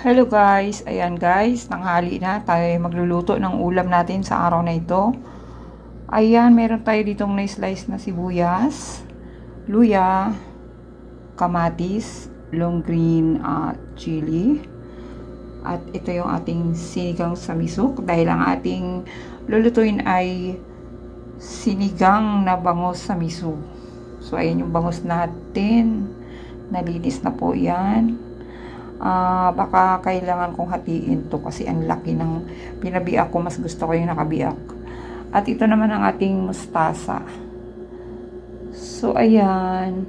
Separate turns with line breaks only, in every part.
Hello guys, ayan guys, tanghali na, tayo ay magluluto ng ulam natin sa araw na ito. Ayan, meron tayo ditong na-slice na sibuyas, luya, kamatis, long green chili. At ito yung ating sinigang sa misuk dahil ang ating lulutuin ay sinigang na bangus sa miso. So ayan yung bangus natin, nalinis na po yan. Baka kailangan kong hatiin to kasi ang laki ng pinabiak ko. Mas gusto ko yung nakabiak. At ito naman ang ating mustasa. So ayan,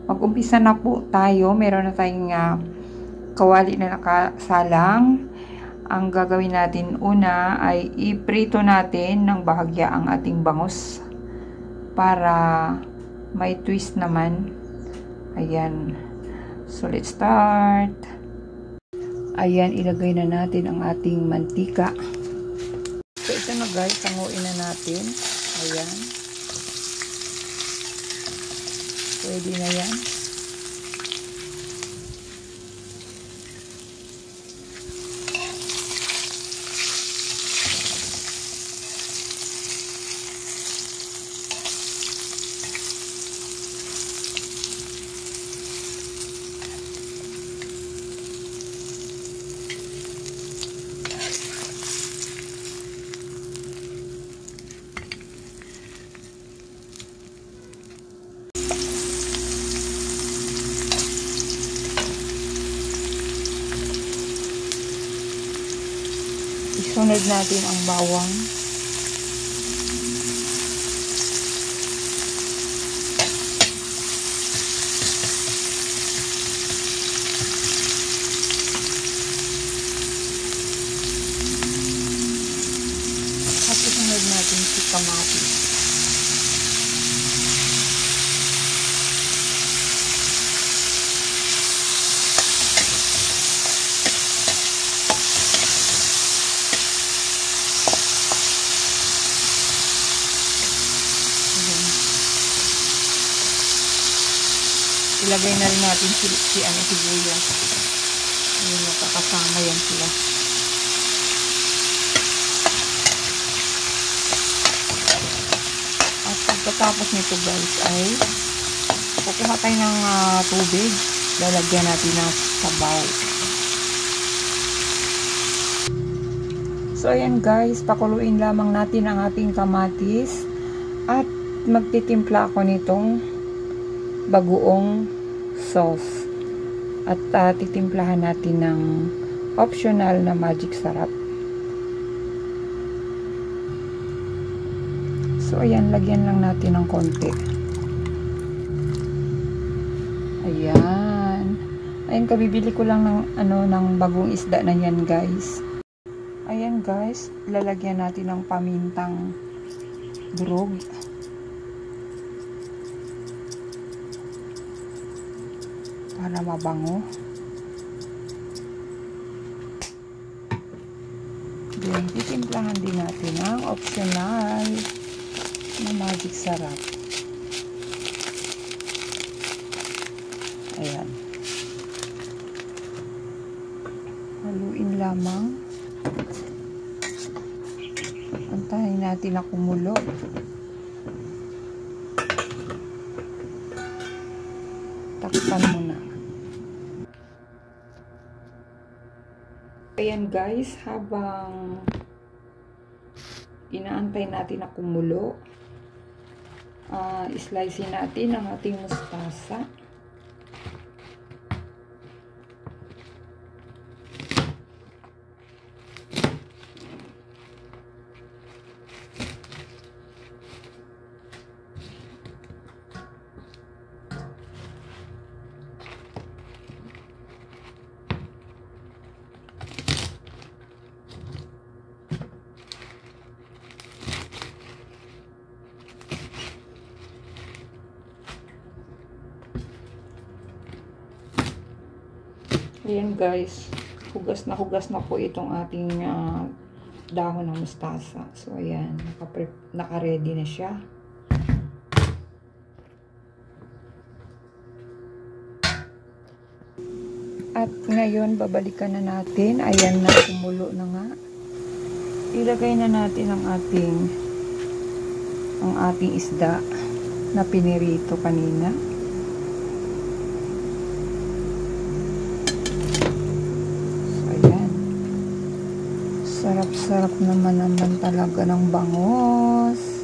mag-umpisa na po tayo. Meron na tayong kawali na nakasalang. Ang gagawin natin una ay iprito natin ng bahagya ang ating bangus para may twist naman. Ayan. So, let's start. Ayan, ilagay na natin ang ating mantika. So, ito na guys, hanguin na natin. Ayan. Pwede na yan. Isunod natin ang bawang. At isunod natin si kamatis. Ilagay na rin natin sibuyas. Ayun, nakakasama yan sila. At pagkatapos nito guys ay kukuha tayo ng tubig. Lalagyan natin ng sabaw. So ayan guys, pakuluin lamang natin ang ating kamatis. At magtitimpla ako nitong bagoong sauce at titimplahan natin ng optional na magic sarap. So ayan, lagyan lang natin ng konti. Ayan, kabibili ko lang ng bagong isda na yan guys. Ayan guys, lalagyan natin ng pamintang durog. Para mabango. Then, titimplahan din natin ang optional na magic sarap. Ayan. Haluin lamang. Antayin natin na kumulo. Takpan muna. Ayan guys, habang inaantay natin na kumulo, slice natin ang ating mustasa. Ayan guys, hugas na po itong ating dahon ng mustasa. So ayan, naka-ready na siya. At ngayon, babalikan na natin. Ayan na, kumulo na nga. Ilagay na natin ang ating isda na pinirito kanina. So, ayan. Sarap-sarap naman talaga ng bangos.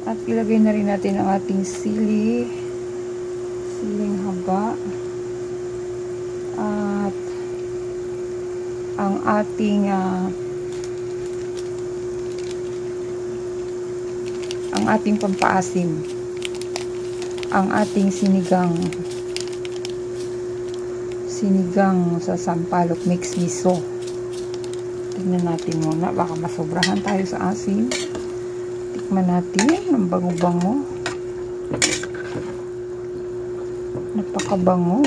At ilagay na rin natin ang ating siling haba. At ang ating pampaasim, ang ating sinigang sa sampalok mix miso. Tingnan natin muna, baka masobrahan tayo sa asim. Tikman natin, ang bango-bango, napakabango.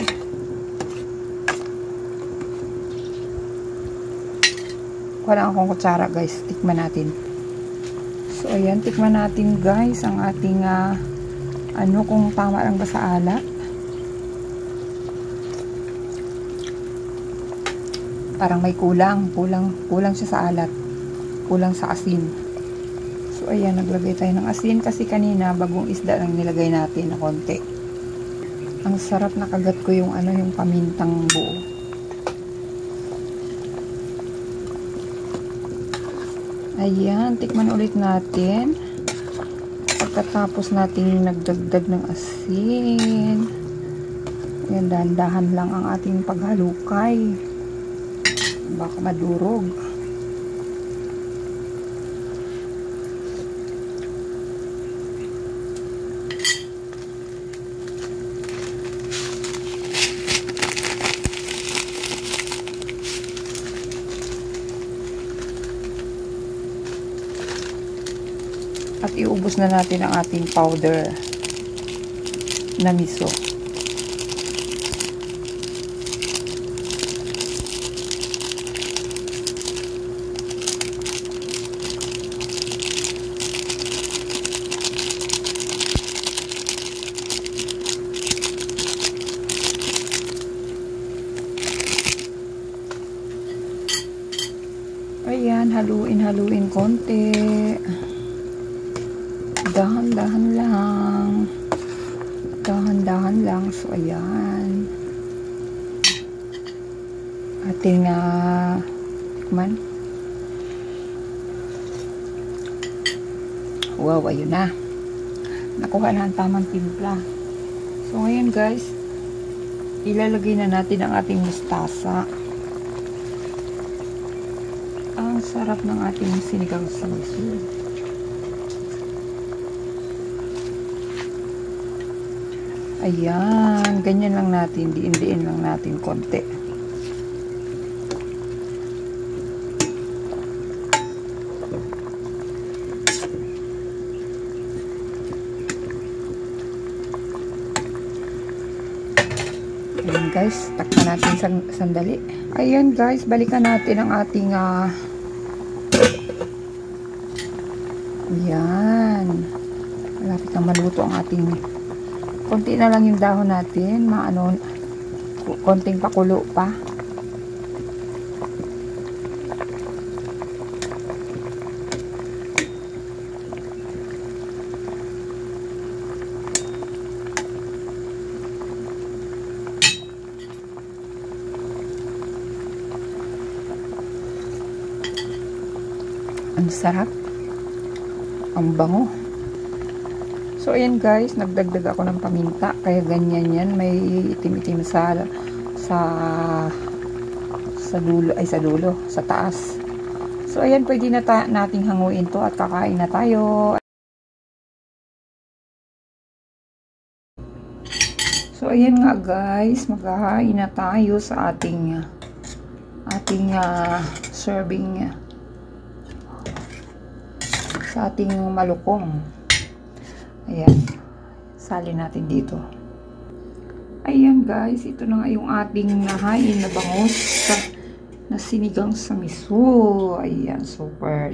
Wala akong kutsara guys, tikman natin. So ayan, tikman natin guys ang ating kung tama lang ba sa alat. Parang may kulang siya sa alat, kulang sa asin. So ayan, naglagay tayo ng asin kasi kanina bagong isda lang nilagay natin na konti. Ang sarap, nakagat ko yung pamintang buo. Ayan, tikman ulit natin. Pagkatapos nating nagdagdag ng asin. Ayan, dahan-dahan lang ang ating paghalukay. Baka madurog. At iubos na natin ang ating powder na miso. Ayan, haluin konti. Dahan-dahan lang. So ayan, ating tikman. Wow, ayun na, nakuha na ang tamang timpla. So ngayon guys, ilalagay na natin ang ating mustasa. Ang sarap ng ating sinigang sa miso. Ayan, ganyan lang natin, diin-diin lang natin konti. Ayan guys, takpan natin sandali. Ayan guys, balikan natin ang ating ayan, malapit na maluto ang ating. Konti na lang yung dahon natin, konting pakulo pa. Ang sarap, ang bango. So ayan guys, nagdagdag ako ng paminta, kaya ganyan yan, may itim-itim sa dulo, sa taas. So ayan, pwede na nating hanguin to at kakain na tayo. So ayan nga guys, maghahain na tayo sa ating serving, sa ating malukong. Ayan, salin natin dito. Ayan guys, ito na nga yung ating nahain na bangus na sinigang sa miso. Ayan, super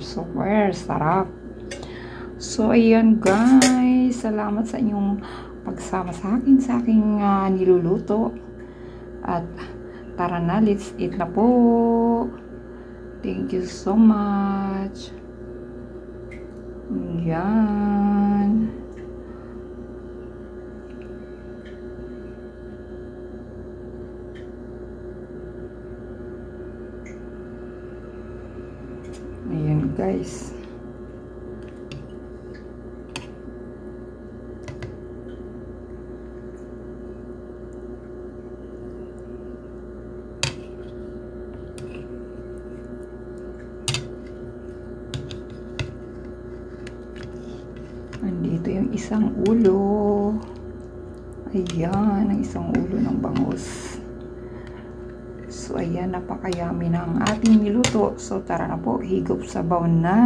sarap. So ayan guys, salamat sa inyong pagsama sa akin sa aking niluluto. At tara na, let's eat na po. Thank you so much. Yan. Ayan guys. Andito yung isang ulo. Ayan, ang isang ulo ng bangus. So, ayan, napakayami na ang ating niluto. So, tara na po, higop sabaw na.